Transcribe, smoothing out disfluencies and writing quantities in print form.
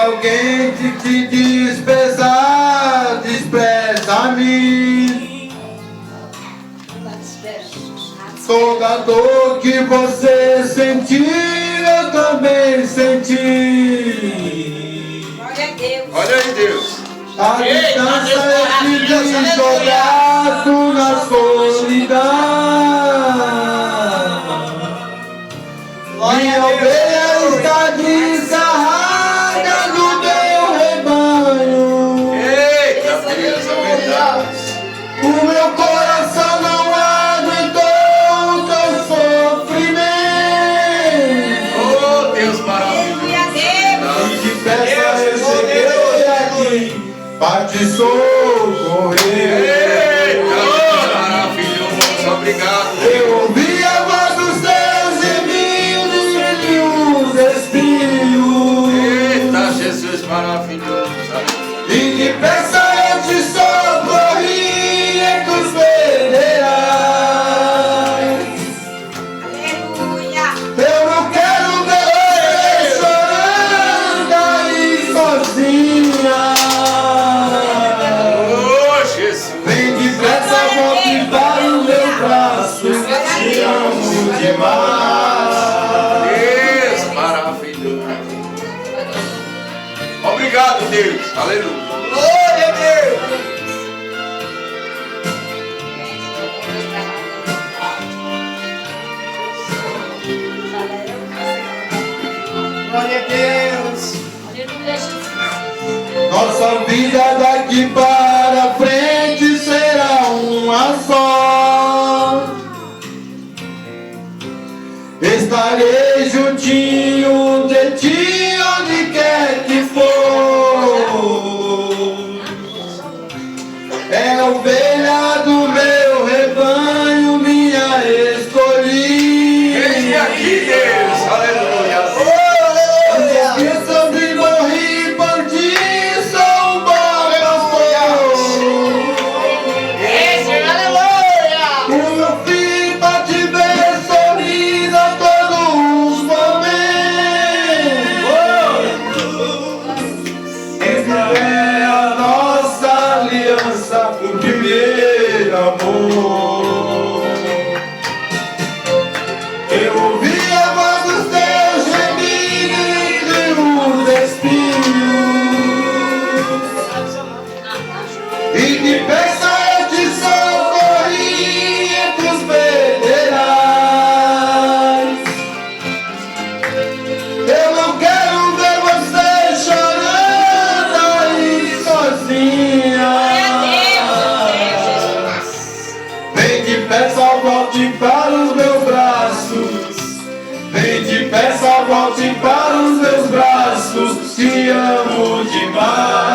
alguém te desprezar, despreza-me. Toda dor que você sentir, eu também senti. Glória a Deus. Olha aí, Deus. A distância é de jogado na solidão. Minha ovelha está desgarrada do meu rebanho. Eita, Deus, é verdade. O meu coração não aguentou o teu sofrimento. Oh, Deus maravilhoso. Glória a Deus. E que peça eu cheguei aqui para te socorrer. Eita, Deus maravilhoso. Obrigado. Eu ouvi a voz dos teus gemidos e os espinhos. Eita, Jesus maravilhoso. E que peça eu te socorri entre os federais. Aleluia. Eu não quero ver você chorando aí sozinha. Oh, Jesus. Vem depressa, volte para os meus braços. Te amo demais. Deus maravilhoso. Obrigado, Deus. Aleluia. Glória a Deus. Glória a Deus. Aleluia, Jesus. Nossa vida daqui para frente será uma só. Estarei juntinho de ti onde quer que for. É a ovelha do meu rebanho, minha escolhida. Vem aqui, Deus. Aleluia. Eu sobre morri por ti, sou um bom pastor. Aleluia. O meu filho pra te ver sorriso a todos os momentos. Essa é a nossa aliança, o primeiro amor. Eu ouvi a voz dos teus gemidos e os espinhos. E de peça eu te socorri entre os federais. Eu não quero ver você chorando aí sozinha. Vem depressa, volte para os meus braços. Vem depressa, volte para os meus braços. Te amo demais.